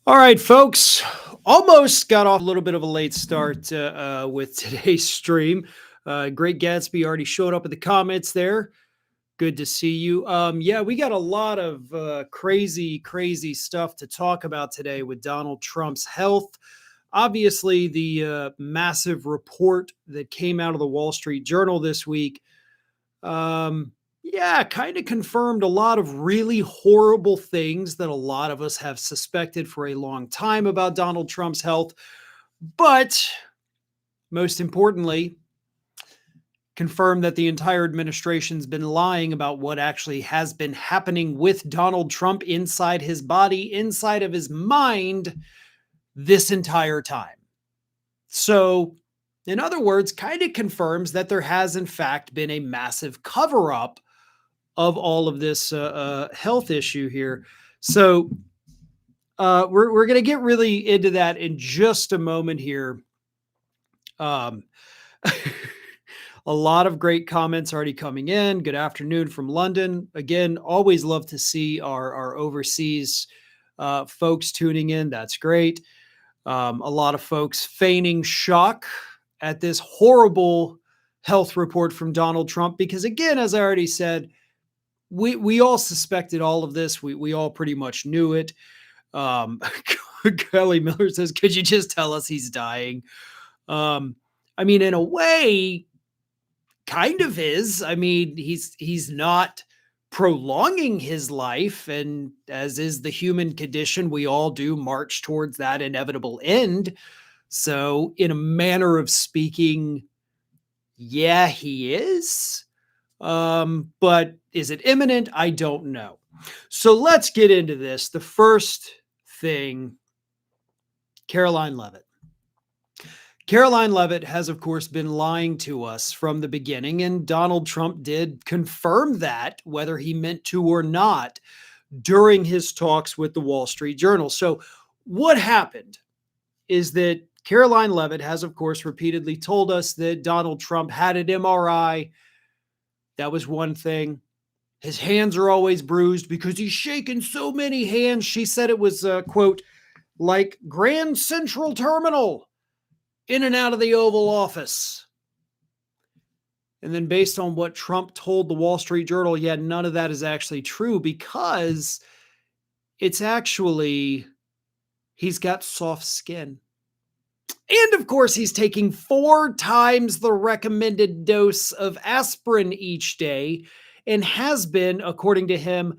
All right, folks. Almost got off a little bit of a late start with today's stream. Great Gatsby already showed up in the comments there. Good to see you. Yeah, we got a lot of crazy stuff to talk about today with Donald Trump's health. Obviously, the massive report that came out of the Wall Street Journal this week yeah, kind of confirmed a lot of really horrible things that a lot of us have suspected for a long time about Donald Trump's health. But most importantly, confirmed that the entire administration's been lying about what actually has been happening with Donald Trump inside his body, inside of his mind this entire time. So, in other words, kind of confirms that there has, in fact, been a massive cover up of all of this health issue here. So we're going to get really into that in just a moment here. Um, a lot of great comments already coming in. Good afternoon from London. Again, always love to see our overseas folks tuning in. That's great. A lot of folks feigning shock at this horrible health report from Donald Trump because, again, as I already said, we all suspected all of this. We all pretty much knew it. Um, Kelly Miller says, "Could you just tell us he's dying?" I mean, in a way, kind of is. I mean, he's not prolonging his life, and as is the human condition, we all do march towards that inevitable end. So, in a manner of speaking, yeah, he is. But is it imminent? I don't know. So let's get into this. The first thing, Karoline Leavitt. Karoline Leavitt has, of course, been lying to us from the beginning, and Donald Trump did confirm that, whether he meant to or not, during his talks with the Wall Street Journal. So what happened is that Karoline Leavitt has, of course, repeatedly told us that Donald Trump had an MRI. That was one thing. His hands are always bruised because he's shaken so many hands. She said it was, quote, like Grand Central Terminal in and out of the Oval Office. And then based on what Trump told the Wall Street Journal, yeah, none of that is actually true because it's actually, he's got soft skin. And of course, he's taking 4 times the recommended dose of aspirin each day and has been, according to him,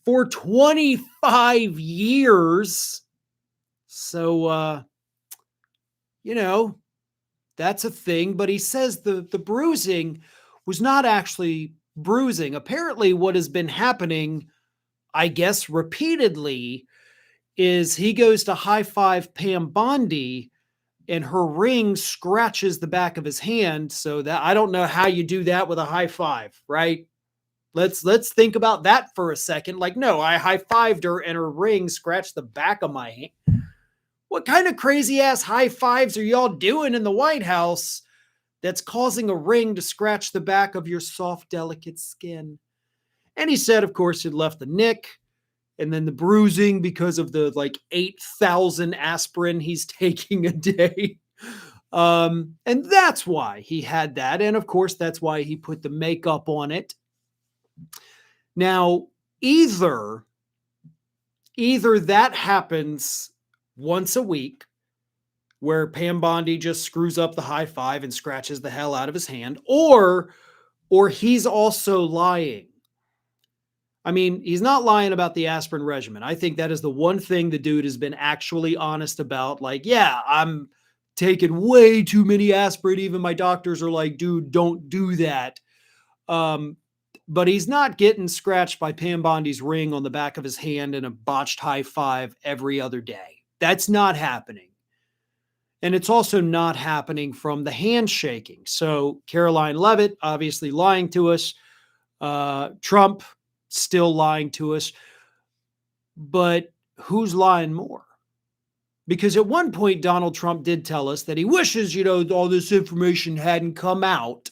for 25 years. So, that's a thing. But he says the bruising was not actually bruising. Apparently, what has been happening, I guess, repeatedly, is he goes to high five Pam Bondi and her ring scratches the back of his hand. So that I don't know how you do that with a high five, right? Let's think about that for a second. Like, no, I high-fived her and her ring scratched the back of my hand. What kind of crazy ass high fives are y'all doing in the White House that's causing a ring to scratch the back of your soft, delicate skin? And he said, of course, it left the nick and then the bruising because of the like 8,000 aspirin he's taking a day. And that's why he had that. And of course, that's why he put the makeup on it. Now, either that happens once a week where Pam Bondi just screws up the high five and scratches the hell out of his hand, or he's also lying. I mean, he's not lying about the aspirin regimen. I think that is the one thing the dude has been actually honest about. Like, yeah, I'm taking way too many aspirin. Even my doctors are like, dude, don't do that. But he's not getting scratched by Pam Bondi's ring on the back of his hand and a botched high five every other day. That's not happening. And it's also not happening from the handshaking. So Karoline Leavitt obviously lying to us. Trump still lying to us. But who's lying more? Because at one point, Donald Trump did tell us that he wishes, all this information hadn't come out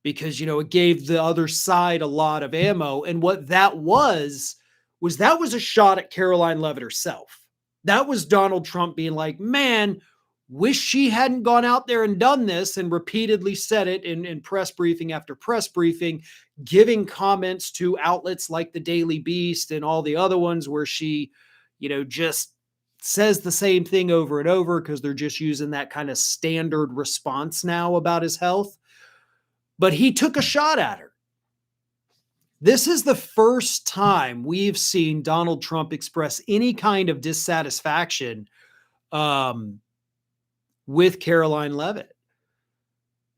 because, it gave the other side a lot of ammo. And what that was a shot at Karoline Leavitt herself. That was Donald Trump being like, man, wish she hadn't gone out there and done this, and repeatedly said it in press briefing after press briefing, giving comments to outlets like the Daily Beast and all the other ones where she, just says the same thing over and over because they're just using that kind of standard response now about his health. But he took a shot at her. This is the first time we've seen Donald Trump express any kind of dissatisfaction with Karoline Leavitt.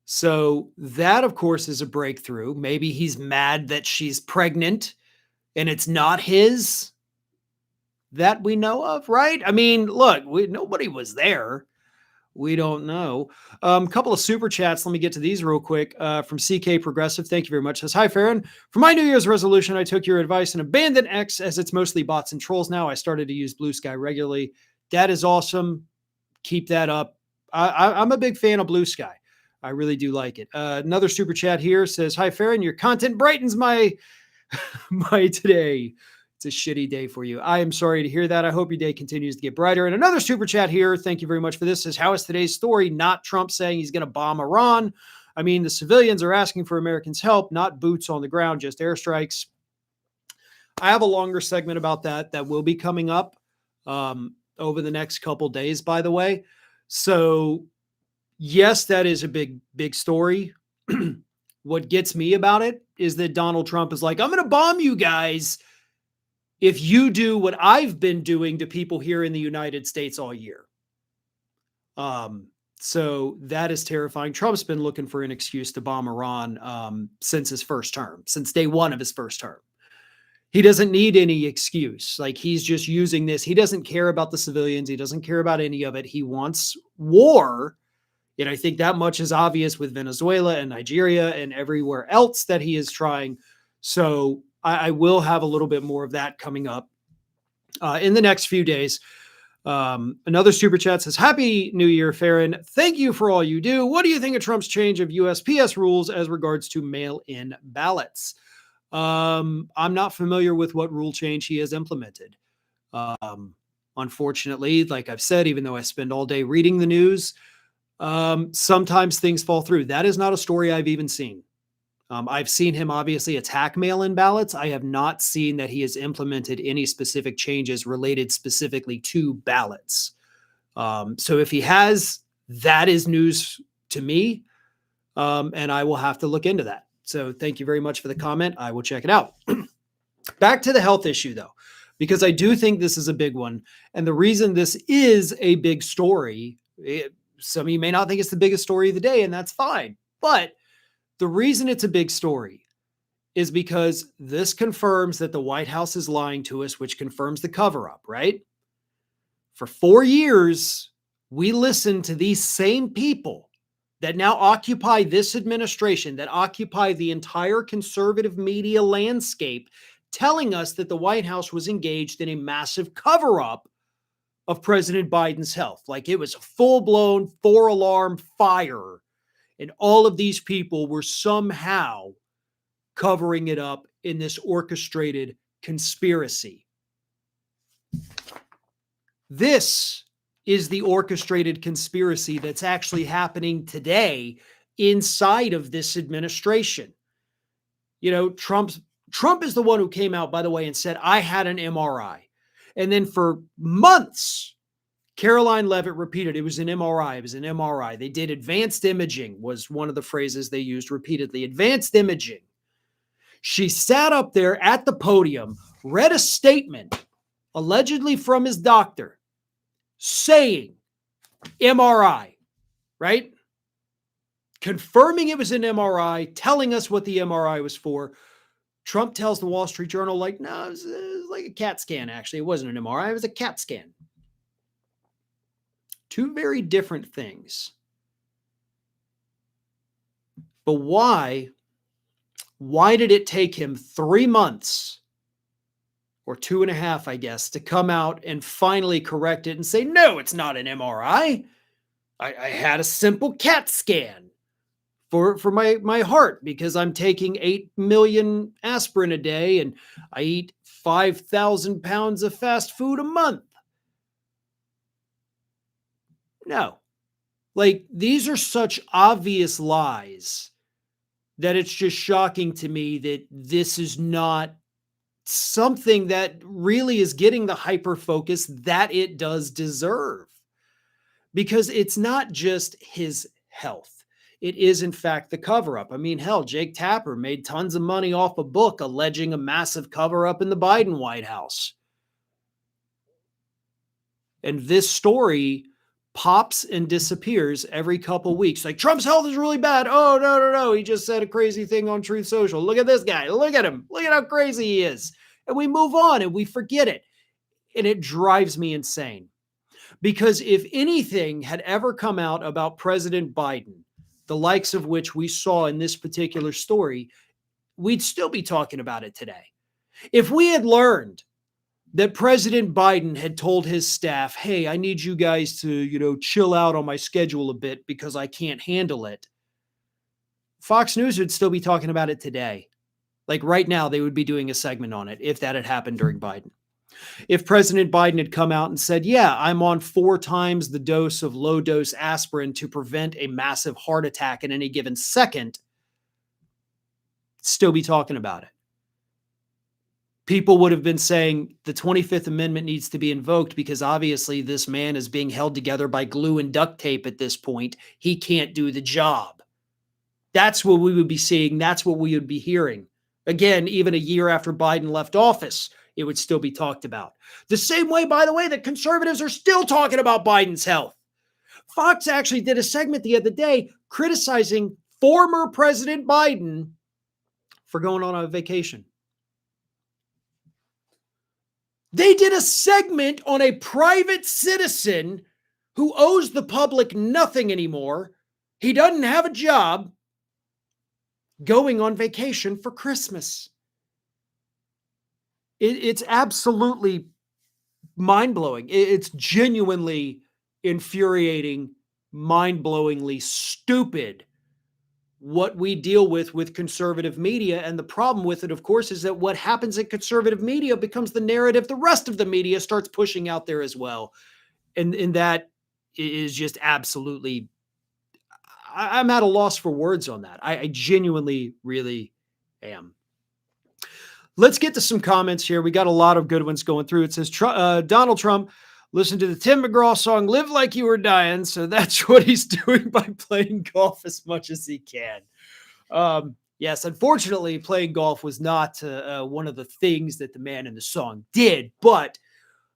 So that, of course, is a breakthrough. Maybe he's mad that she's pregnant and it's not his that we know of, right? I mean, look, nobody was there. We don't know. A couple of super chats. Let me get to these real quick. From CK Progressive, thank you very much. Says, hi, Farron. For my New Year's resolution, I took your advice and abandoned X as it's mostly bots and trolls now. I started to use Blue Sky regularly. That is awesome. Keep that up. I'm a big fan of Blue Sky. I really do like it. Another super chat here says, hi, Farron. Your content brightens my today. It's a shitty day for you. I am sorry to hear that. I hope your day continues to get brighter. And another super chat here, thank you very much for this, says, how is today's story not Trump saying he's going to bomb Iran? I mean, the civilians are asking for Americans' help, not boots on the ground, just airstrikes. I have a longer segment about that will be coming up over the next couple days, by the way. So, yes, that is a big, big story. What gets me about it is that Donald Trump is like, I'm going to bomb you guys if you do what I've been doing to people here in the United States all year. So that is terrifying. Trump's been looking for an excuse to bomb Iran since his first term, since day one of his first term. He doesn't need any excuse. Like, he's just using this. He doesn't care about the civilians. He doesn't care about any of it. He wants war. And I think that much is obvious with Venezuela and Nigeria and everywhere else that he is trying. So I will have a little bit more of that coming up in the next few days. Another super chat says, Happy New Year, Farron. Thank you for all you do. What do you think of Trump's change of USPS rules as regards to mail-in ballots? I'm not familiar with what rule change he has implemented. Unfortunately, like I've said, even though I spend all day reading the news, sometimes things fall through. That is not a story I've even seen. I've seen him obviously attack mail-in ballots. I have not seen that he has implemented any specific changes related specifically to ballots. So if he has, that is news to me, and I will have to look into that. So thank you very much for the comment. I will check it out. Back to the health issue, though, because I do think this is a big one. And the reason this is a big story, some of you may not think it's the biggest story of the day, and that's fine. But the reason it's a big story is because this confirms that the White House is lying to us, which confirms the cover-up, right? For 4 years, we listened to these same people that now occupy this administration, that occupy the entire conservative media landscape, telling us that the White House was engaged in a massive cover-up of President Biden's health. Like, it was a full-blown 4-alarm fire. And all of these people were somehow covering it up in this orchestrated conspiracy. This is the orchestrated conspiracy that's actually happening today inside of this administration. You know, Trump is the one who came out, by the way, and said, I had an MRI. And then for months, Karoline Leavitt repeated, it was an MRI. It was an MRI. They did advanced imaging, was one of the phrases they used repeatedly. Advanced imaging. She sat up there at the podium, read a statement, allegedly from his doctor, saying MRI, right? Confirming it was an MRI, telling us what the MRI was for. Trump tells the Wall Street Journal, like, no, it was like a CAT scan, actually. It wasn't an MRI. It was a CAT scan. Two very different things. But why did it take him 3 months or 2.5, I guess, to come out and finally correct it and say, no, it's not an MRI. I had a simple CAT scan for my heart because I'm taking 8 million aspirin a day and I eat 5,000 pounds of fast food a month. No. Like, these are such obvious lies that it's just shocking to me that this is not something that really is getting the hyper focus that it does deserve. Because it's not just his health. It is, in fact, the cover up. I mean, hell, Jake Tapper made tons of money off a book alleging a massive cover up in the Biden White House. And this story pops and disappears every couple weeks. Like, Trump's health is really bad. Oh, no, no, no. He just said a crazy thing on Truth Social. Look at this guy. Look at him. Look at how crazy he is. And we move on and we forget it. And it drives me insane. Because if anything had ever come out about President Biden, the likes of which we saw in this particular story, we'd still be talking about it today. If we had learned that President Biden had told his staff, hey, I need you guys to, chill out on my schedule a bit because I can't handle it, Fox News would still be talking about it today. Like right now, they would be doing a segment on it if that had happened during Biden. If President Biden had come out and said, yeah, I'm on 4 times the dose of low dose aspirin to prevent a massive heart attack in any given second, still be talking about it. People would have been saying the 25th Amendment needs to be invoked because obviously this man is being held together by glue and duct tape at this point. He can't do the job. That's what we would be seeing. That's what we would be hearing. Again, even a year after Biden left office, it would still be talked about. The same way, by the way, that conservatives are still talking about Biden's health. Fox actually did a segment the other day criticizing former President Biden for going on a vacation. They did a segment on a private citizen who owes the public nothing anymore. He doesn't have a job, going on vacation for Christmas. It's absolutely mind-blowing. It's genuinely infuriating, mind-blowingly stupid what we deal with conservative media. And the problem with it, of course, is that what happens in conservative media becomes the narrative the rest of the media starts pushing out there as well. And that is just absolutely, I'm at a loss for words on that. I genuinely really am. Let's get to some comments here. We got a lot of good ones going through. It says, Donald Trump listened to the Tim McGraw song, Live Like You Were Dying. So that's what he's doing by playing golf as much as he can. Yes, unfortunately, playing golf was not one of the things that the man in the song did. But,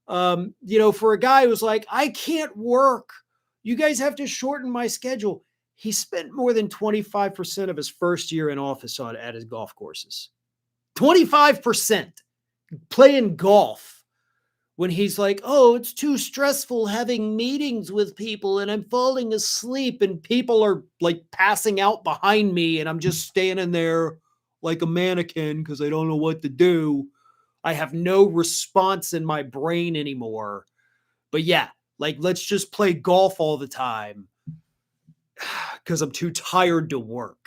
for a guy who's like, I can't work. You guys have to shorten my schedule. He spent more than 25% of his first year in office at his golf courses. 25% playing golf when he's like, oh, it's too stressful having meetings with people and I'm falling asleep and people are like passing out behind me and I'm just standing there like a mannequin because I don't know what to do. I have no response in my brain anymore. But yeah, like let's just play golf all the time because I'm too tired to work.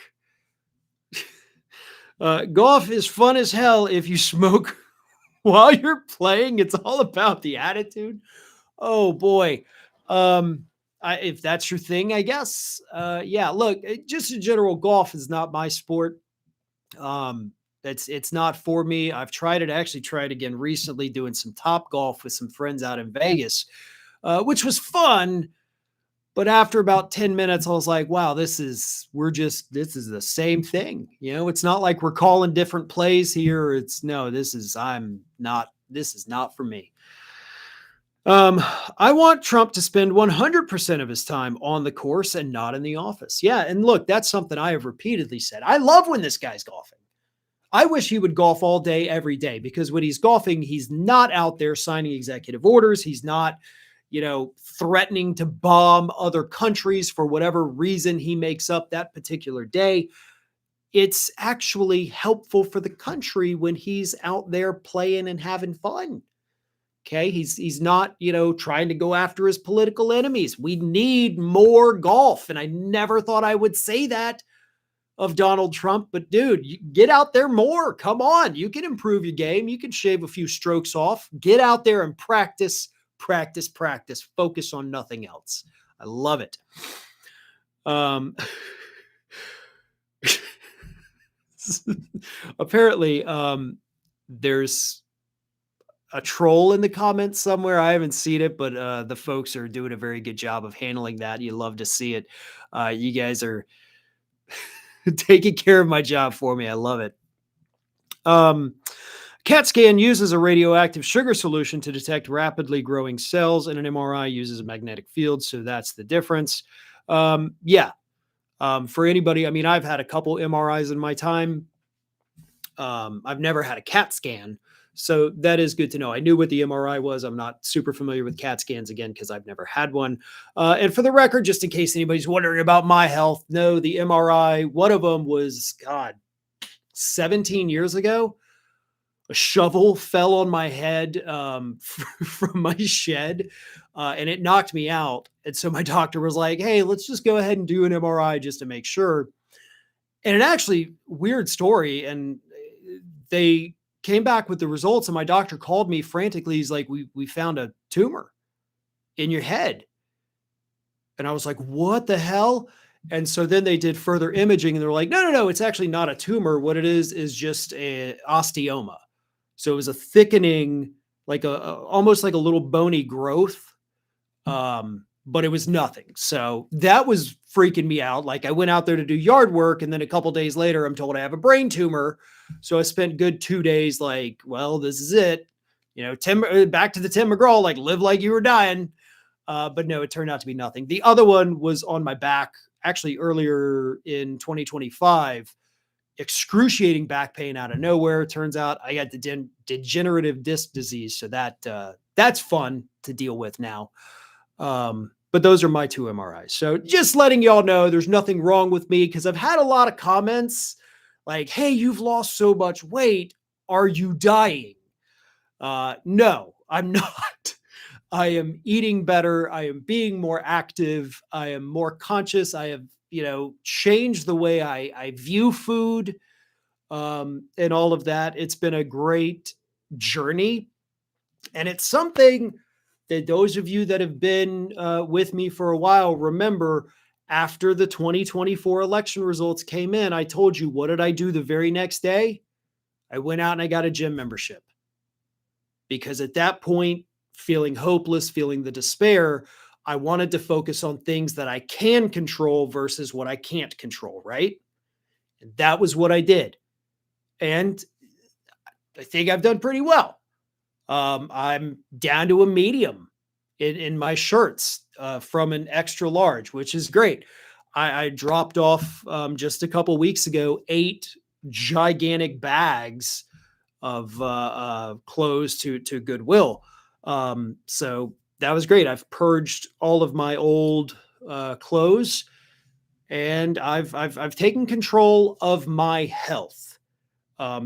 Golf is fun as hell if you smoke while you're playing. It's all about the attitude. Oh boy. If that's your thing, I guess. Yeah, look, just in general, golf is not my sport. It's not for me. I've tried it. I actually tried again recently doing some top golf with some friends out in Vegas, which was fun. But after about 10 minutes, I was like, wow, this is the same thing. It's not like we're calling different plays here. This is not for me. I want Trump to spend 100% of his time on the course and not in the office. Yeah. And look, that's something I have repeatedly said. I love when this guy's golfing. I wish he would golf all day, every day, because when he's golfing, he's not out there signing executive orders. He's not, threatening to bomb other countries for whatever reason he makes up that particular day. It's actually helpful for the country when he's out there playing and having fun. Okay. He's not, trying to go after his political enemies. We need more golf. And I never thought I would say that of Donald Trump, but dude, you get out there more. Come on. You can improve your game. You can shave a few strokes off, get out there and practice. Focus on nothing else. I love it. Um, apparently, there's a troll in the comments somewhere. I haven't seen it, but the folks are doing a very good job of handling that. You love to see it. You guys are taking care of my job for me. I love it. CAT scan uses a radioactive sugar solution to detect rapidly growing cells, and an MRI uses a magnetic field. So that's the difference. Yeah. For anybody, I mean, I've had a couple MRIs in my time. I've never had a CAT scan. So that is good to know. I knew what the MRI was. I'm not super familiar with CAT scans again because I've never had one. And for the record, just in case anybody's wondering about my health, no, the MRI, one of them was, God, 17 years ago. A shovel fell on my head from my shed and it knocked me out. And so my doctor was like, hey, let's just go ahead and do an MRI just to make sure. And it actually, weird story. And they came back with the results, and my doctor called me frantically. He's like, we found a tumor in your head. And I was like, what the hell? And so then they did further imaging and they're like, no, it's actually not a tumor. What it is just a osteoma. So it was a thickening, like almost like a little bony growth. But it was nothing. So that was freaking me out. Like I went out there to do yard work, and then a couple days later, I'm told I have a brain tumor. So I spent good 2 days like, well, this is it. You know, Tim, back to the Tim McGraw, like live like you were dying. But no, it turned out to be nothing. The other one was on my back, actually earlier in 2025. Excruciating back pain out of nowhere. Turns out I got the degenerative disc disease. So that's fun to deal with now. But those are my 2 MRIs. So just letting y'all know there's nothing wrong with me, because I've had a lot of comments like, hey, you've lost so much weight. Are you dying? No, I'm not. I am eating better. I am being more active. I am more conscious. I have, changed the way I view food, and all of that. It's been a great journey. And it's something that those of you that have been with me for a while remember. After the 2024 election results came in, I told you, what did I do the very next day? I went out and I got a gym membership. Because at that point, feeling hopeless, feeling the despair, I wanted to focus on things that I can control versus what I can't control, right? And that was what I did. And I think I've done pretty well. I'm down to a medium in my shirts from an extra large, which is great. I dropped off just a couple weeks ago 8 gigantic bags of clothes to Goodwill. So that was great. I've purged all of my old clothes, and I've taken control of my health.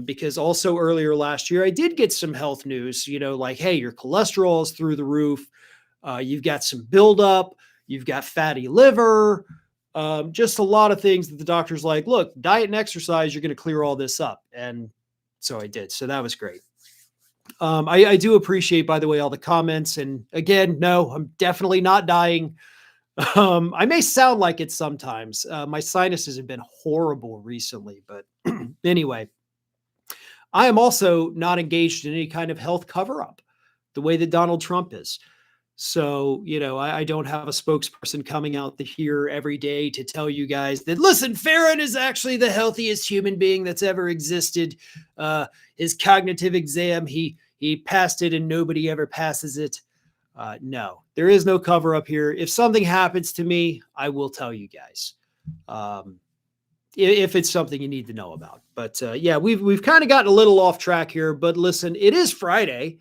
Because also earlier last year, I did get some health news, like, hey, your cholesterol is through the roof. You've got some buildup. You've got fatty liver. Just a lot of things that the doctor's like, look, diet and exercise, you're going to clear all this up. And so I did. So that was great. I do appreciate, by the way, all the comments. And again, no, I'm definitely not dying. I may sound like it sometimes. My sinuses have been horrible recently, but anyway. I am also not engaged in any kind of health cover up the way that Donald Trump is. So, I don't have a spokesperson coming out here every day to tell you guys that, listen, Farron is actually the healthiest human being that's ever existed. His cognitive exam, he passed it and nobody ever passes it. No, there is no cover up here. If something happens to me, I will tell you guys. If it's something you need to know about. But yeah, we've kind of gotten a little off track here, but listen, it is Friday.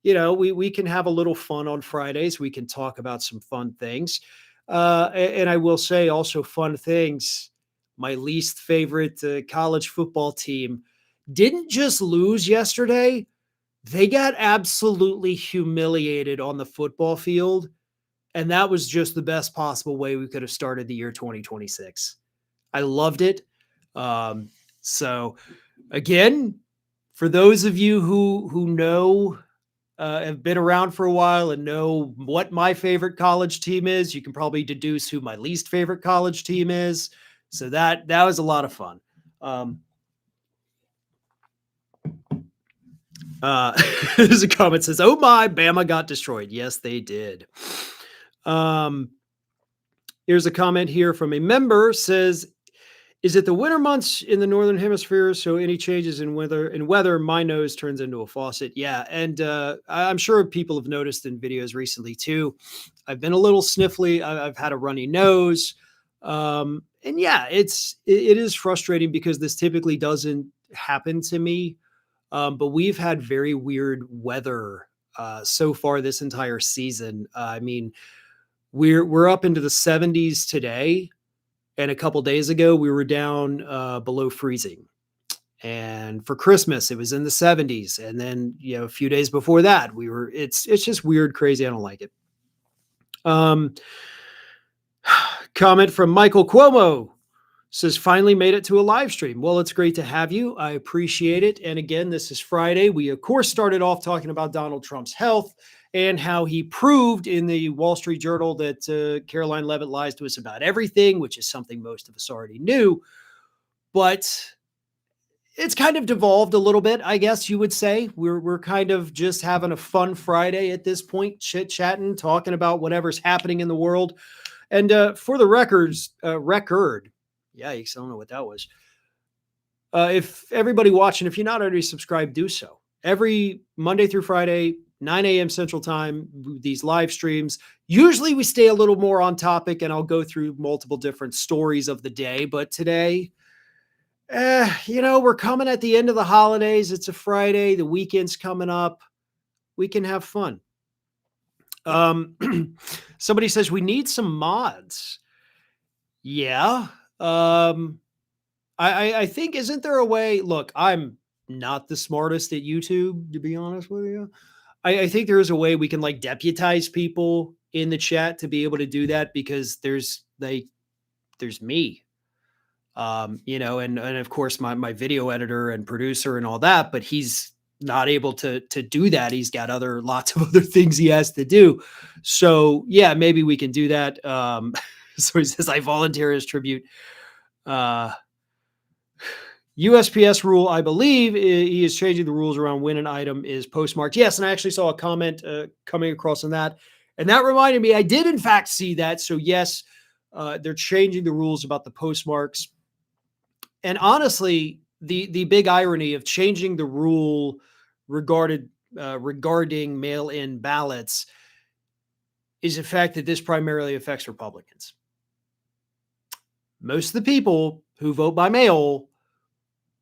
We can have a little fun on Fridays. We can talk about some fun things. And I will say also fun things. My least favorite college football team didn't just lose yesterday. They got absolutely humiliated on the football field. And that was just the best possible way we could have started the year 2026. I loved it. So again, for those of you who know have been around for a while and know what my favorite college team is, you can probably deduce who my least favorite college team is. So that was a lot of fun. There's a comment says, "Oh my, Bama got destroyed." Yes, they did. Here's a comment here from a member says, "Is it the winter months in the northern hemisphere? So any changes in weather, my nose turns into a faucet." Yeah, and I'm sure people have noticed in videos recently too. I've been a little sniffly. I've had a runny nose, and yeah, it is frustrating because this typically doesn't happen to me. But we've had very weird weather so far this entire season. I mean, we're up into the 70s today, and a couple days ago we were down below freezing. And for Christmas it was in the 70s, and then a few days before that we were. It's just weird, crazy. I don't like it. Um, Comment from Michael Cuomo says, "Finally made it to a live stream." Well, it's great to have you. I appreciate it. And again, this is Friday. We, of course, started off talking about Donald Trump's health and how he proved in the Wall Street Journal that Karoline Leavitt lies to us about everything, which is something most of us already knew. But it's kind of devolved a little bit, I guess you would say. We're kind of just having a fun Friday at this point, chit-chatting, talking about whatever's happening in the world. And for the record, yikes, I don't know what that was. If everybody watching, if you're not already subscribed, do so. Every Monday through Friday, 9 a.m. Central Time, these live streams. Usually we stay a little more on topic, and I'll go through multiple different stories of the day. But today, we're coming at the end of the holidays. It's a Friday. The weekend's coming up. We can have fun. Somebody says we need some mods. Yeah. I think, isn't there a way? Look, I'm not the smartest at YouTube, to be honest with you. I think there is a way we can like deputize people in the chat to be able to do that, because there's me, and of course my video editor and producer and all that, but he's not able to do that. He's got lots of other things he has to do. So yeah, maybe we can do that. So he says, "I volunteer as tribute." USPS rule, I believe he is changing the rules around when an item is postmarked. Yes, and I actually saw a comment coming across on that. And that reminded me, I did in fact see that. So yes, they're changing the rules about the postmarks. And honestly, the big irony of changing the rule regarding mail-in ballots is the fact that this primarily affects Republicans. Most of the people who vote by mail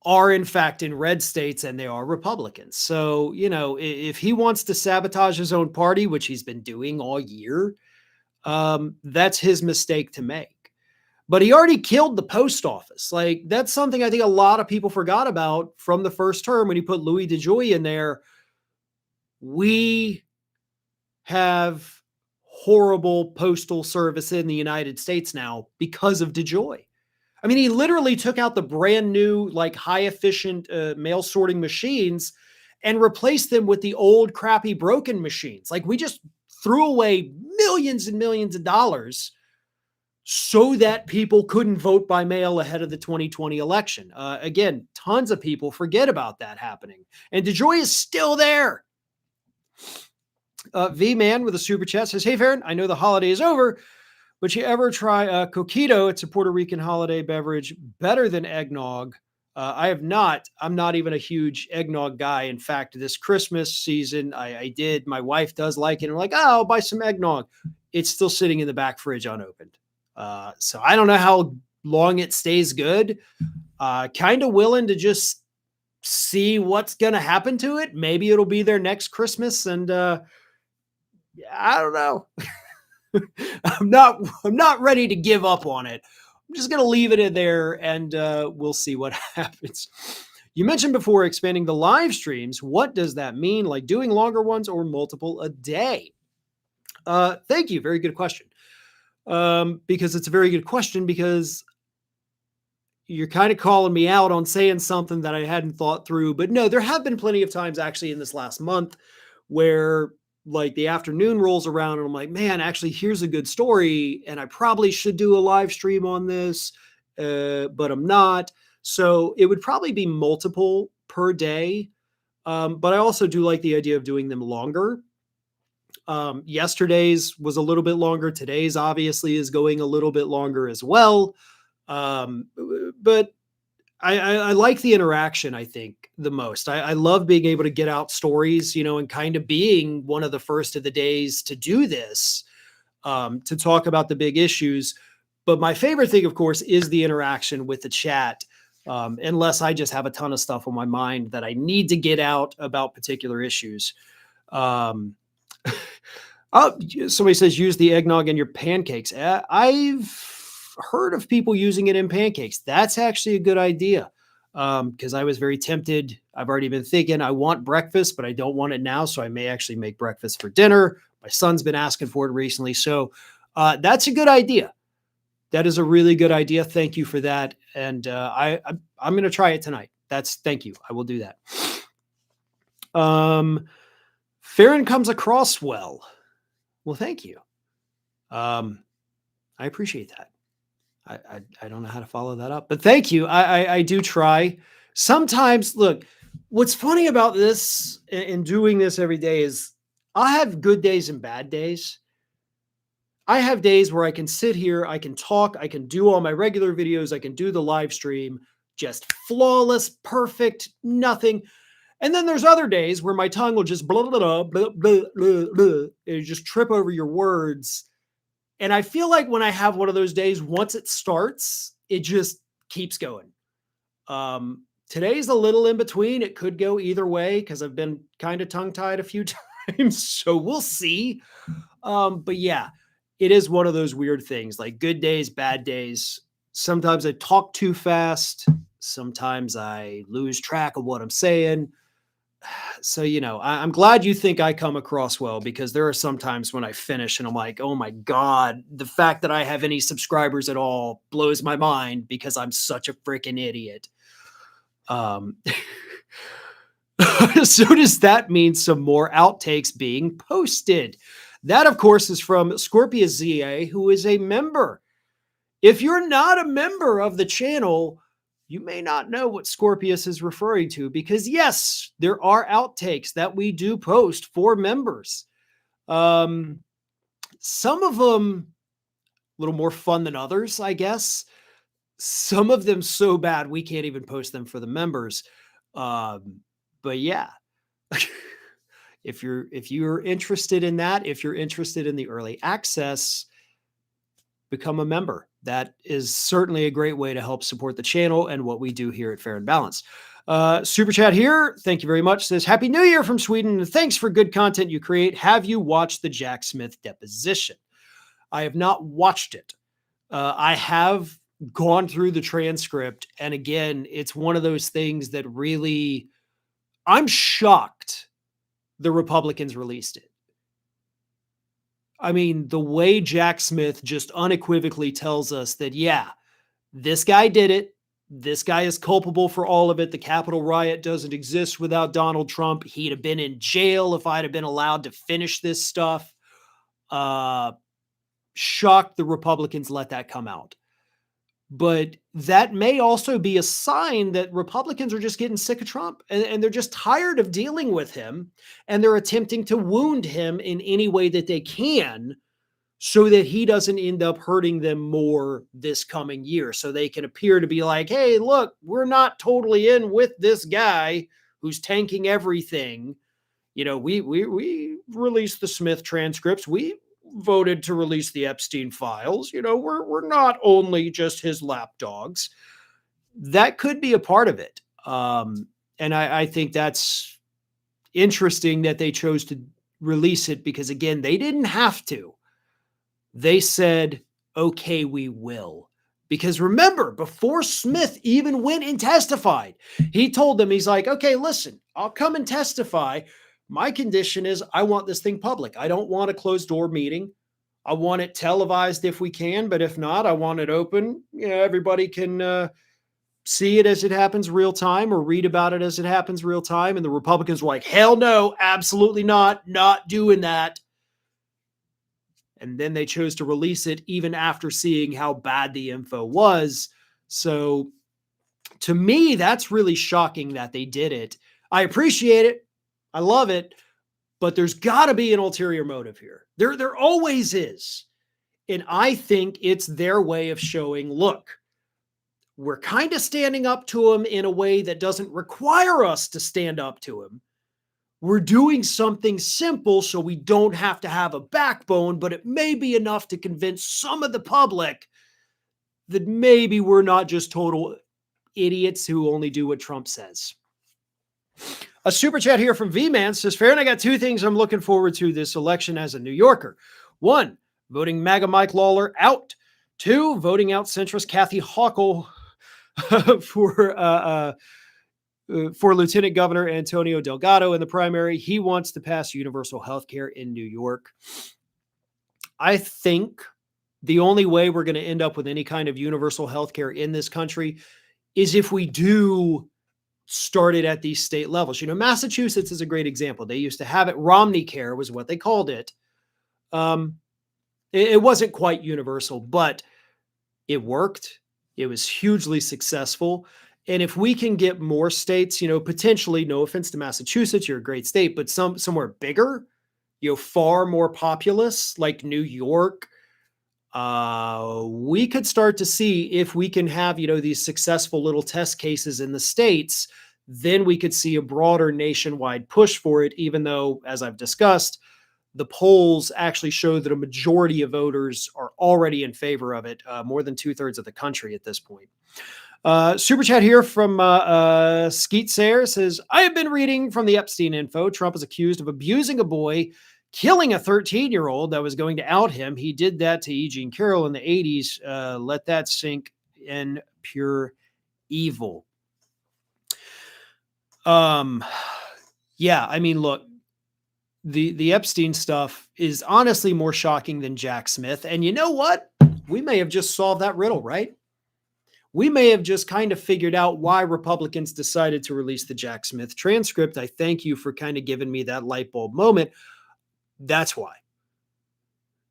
are in fact in red states, and they are Republicans. So, if he wants to sabotage his own party, which he's been doing all year, that's his mistake to make. But he already killed the post office. Like, that's something I think a lot of people forgot about from the first term when he put Louis DeJoy in there. We have horrible postal service in the United States now because of DeJoy. I mean, he literally took out the brand new, like, high efficient mail sorting machines and replaced them with the old, crappy, broken machines. Like, we just threw away millions and millions of dollars so that people couldn't vote by mail ahead of the 2020 election. Again, tons of people forget about that happening. And DeJoy is still there. V-Man with a super chat says, "Hey, Farron, I know the holiday is over, but you ever try coquito? It's a Puerto Rican holiday beverage, better than eggnog." I have not. I'm not even a huge eggnog guy. In fact, this Christmas season, I did. My wife does like it. And I'm like, "Oh, I'll buy some eggnog." It's still sitting in the back fridge unopened. So I don't know how long it stays good. Kind of willing to just see what's going to happen to it. Maybe it'll be there next Christmas. And I don't know. I'm not ready to give up on it. I'm just going to leave it in there, and we'll see what happens. You mentioned before expanding the live streams. What does that mean? Like doing longer ones or multiple a day? Thank you. Very good question. Because it's a very good question, because you're kind of calling me out on saying something that I hadn't thought through. But no, there have been plenty of times actually in this last month where like the afternoon rolls around and I'm like, man, actually, here's a good story. And I probably should do a live stream on this, but I'm not. So it would probably be multiple per day. But I also do like the idea of doing them longer. Yesterday's was a little bit longer. Today's obviously is going a little bit longer as well. Um, but I like the interaction, I think, the most. I love being able to get out stories, and kind of being one of the first of the days to do this, to talk about the big issues. But my favorite thing, of course, is the interaction with the chat. Unless I just have a ton of stuff on my mind that I need to get out about particular issues. Um, Somebody says use the eggnog in your pancakes. I've heard of people using it in pancakes. That's actually a good idea, because I was very tempted. I've already been thinking I want breakfast, but I don't want it now. So I may actually make breakfast for dinner. My son's been asking for it recently. So that's a good idea. That is a really good idea. Thank you for that. And I'm going to try it tonight. Thank you. I will do that. Farron comes across well. Well, thank you. I appreciate that. I don't know how to follow that up, but thank you. I do try. Sometimes, look, what's funny about this and doing this every day is I have good days and bad days. I have days where I can sit here, I can talk, I can do all my regular videos, I can do the live stream, just flawless, perfect, nothing. And then there's other days where my tongue will just blah, blah, blah, blah, blah, blah, blah, and just trip over your words. And I feel like when I have one of those days, once it starts, it just keeps going. Today's a little in between. It could go either way because I've been kind of tongue-tied a few times. So we'll see. But yeah, it is one of those weird things, like good days, bad days. Sometimes I talk too fast. Sometimes I lose track of what I'm saying. So, I'm glad you think I come across well, because there are some times when I finish and I'm like, oh my God, the fact that I have any subscribers at all blows my mind because I'm such a freaking idiot. So does that mean some more outtakes being posted? That, of course, is from Scorpia ZA, who is a member. If you're not a member of the channel, you may not know what Scorpius is referring to, because yes, there are outtakes that we do post for members. Some of them a little more fun than others, I guess. Some of them so bad we can't even post them for the members. But yeah, if you're interested in that, if you're interested in the early access, become a member. That is certainly a great way to help support the channel and what we do here at Fair and Balanced. Super chat here. Thank you very much. Says, Happy New Year from Sweden. And thanks for good content you create. Have you watched the Jack Smith deposition? I have not watched it. I have gone through the transcript. And again, it's one of those things that really, I'm shocked the Republicans released it. I mean, the way Jack Smith just unequivocally tells us that, yeah, this guy did it. This guy is culpable for all of it. The Capitol riot doesn't exist without Donald Trump. He'd have been in jail if I'd have been allowed to finish this stuff. Shocked the Republicans let that come out. But that may also be a sign that Republicans are just getting sick of Trump, and they're just tired of dealing with him, and they're attempting to wound him in any way that they can so that he doesn't end up hurting them more this coming year. So they can appear to be like, hey, look, we're not totally in with this guy who's tanking everything. We released the Smith transcripts. We voted to release the Epstein files. We're not only just his lapdogs. That could be a part of it. And I think that's interesting that they chose to release it, because again, they didn't have to. They said, okay, we will. Because remember, before Smith even went and testified, he told them, he's like, okay, listen, I'll come and testify. My condition is I want this thing public. I don't want a closed door meeting. I want it televised if we can, but if not, I want it open. Everybody can see it as it happens real time or read about it as it happens real time. And the Republicans were like, hell no, absolutely not doing that. And then they chose to release it even after seeing how bad the info was. So to me, that's really shocking that they did it. I appreciate it. I love it. But there's got to be an ulterior motive here. There always is. And I think it's their way of showing, look, we're kind of standing up to him in a way that doesn't require us to stand up to him. We're doing something simple so we don't have to have a backbone, but it may be enough to convince some of the public that maybe we're not just total idiots who only do what Trump says. A super chat here from V-Man says, Farron, I got two things I'm looking forward to this election as a New Yorker. One, voting MAGA Mike Lawler out. Two, voting out centrist Kathy Hochul for Lieutenant Governor Antonio Delgado in the primary. He wants to pass universal health care in New York. I think the only way we're going to end up with any kind of universal health care in this country is if we do start it at these state levels. You know, Massachusetts is a great example. They used to have it. Romney Care was what they called it. It wasn't quite universal, but it worked. It was hugely successful. And if we can get more states, you know, potentially, no offense to Massachusetts, you're a great state, but somewhere bigger, you know, far more populous, like New York, we could start to see if we can have, you know, these successful little test cases in the states, then we could see a broader nationwide push for it, even though, as I've discussed, the polls actually show that a majority of voters are already in favor of it, more than 2/3 of the country at this point. Super chat here from Skeet Sayre says, I have been reading from the Epstein info. Trump is accused of abusing a boy, killing a 13-year-old that was going to out him. He did that to E. Jean Carroll in the 80s. Let that sink in, pure evil. Yeah, I mean, look, the Epstein stuff is honestly more shocking than Jack Smith. And you know what? We may have just solved that riddle, right? We may have just kind of figured out why Republicans decided to release the Jack Smith transcript. I thank you for kind of giving me that light bulb moment. That's why.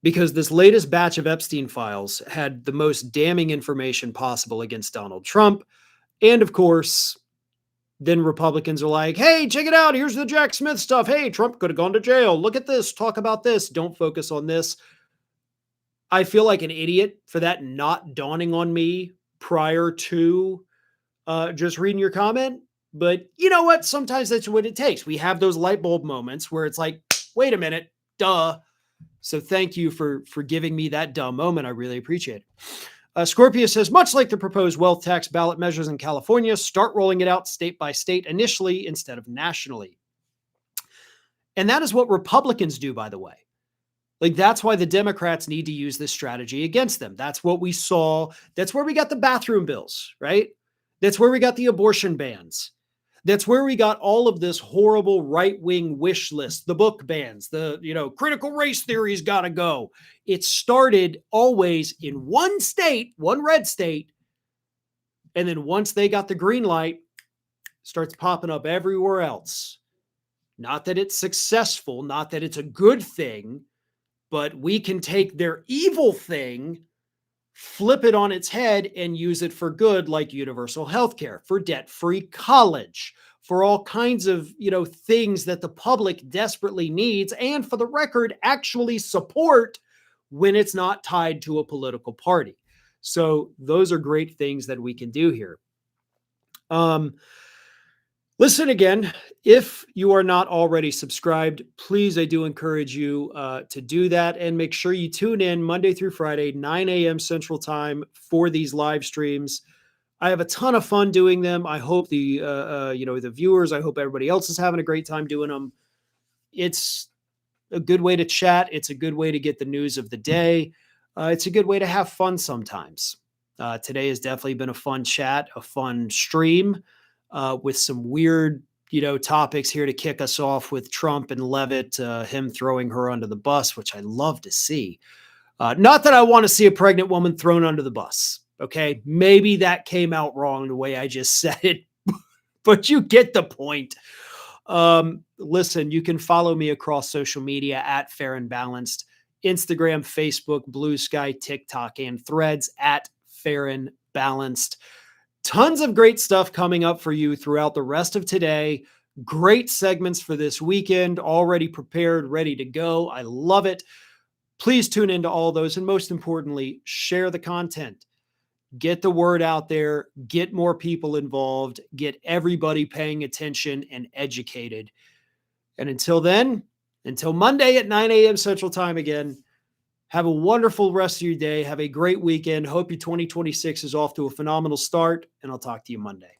Because this latest batch of Epstein files had the most damning information possible against Donald Trump. And of course, then Republicans are like, hey, check it out. Here's the Jack Smith stuff. Hey, Trump could have gone to jail. Look at this. Talk about this. Don't focus on this. I feel like an idiot for that not dawning on me prior to just reading your comment. But you know what? Sometimes that's what it takes. We have those light bulb moments where it's like, wait a minute, duh. So thank you for giving me that duh moment. I really appreciate it. Scorpio says, much like the proposed wealth tax ballot measures in California, start rolling it out state by state initially instead of nationally. And that is what Republicans do, by the way. Like, that's why the Democrats need to use this strategy against them. That's what we saw. That's where we got the bathroom bills, right? That's where we got the abortion bans. That's where we got all of this horrible right-wing wish list, the book bans, the, you know, critical race theory's got to go. It started always in one state, one red state. And then once they got the green light, starts popping up everywhere else. Not that it's successful, not that it's a good thing, but we can take their evil thing, flip it on its head, and use it for good, like universal health care, for debt-free college, for all kinds of, you know, things that the public desperately needs, and for the record, actually support when it's not tied to a political party. So those are great things that we can do here. Listen again, if you are not already subscribed, please, I do encourage you to do that, and make sure you tune in Monday through Friday, 9 a.m. Central Time for these live streams. I have a ton of fun doing them. I hope the viewers, I hope everybody else is having a great time doing them. It's a good way to chat. It's a good way to get the news of the day. It's a good way to have fun sometimes. Today has definitely been a fun chat, a fun stream. With some weird, topics here to kick us off with Trump and Levit, him throwing her under the bus, which I love to see. Not that I want to see a pregnant woman thrown under the bus. Okay. Maybe that came out wrong the way I just said it, but you get the point. Listen, you can follow me across social media at Fair and Balanced, Instagram, Facebook, Blue Sky, TikTok, and Threads at Fair and Balanced. Tons of great stuff coming up for you throughout the rest of today. Great segments for this weekend, already prepared, ready to go. I love it. Please tune into all those. And most importantly, share the content. Get the word out there, get more people involved, get everybody paying attention and educated. And until then, until Monday at 9 a.m. Central Time again, have a wonderful rest of your day. Have a great weekend. Hope your 2026 is off to a phenomenal start, and I'll talk to you Monday.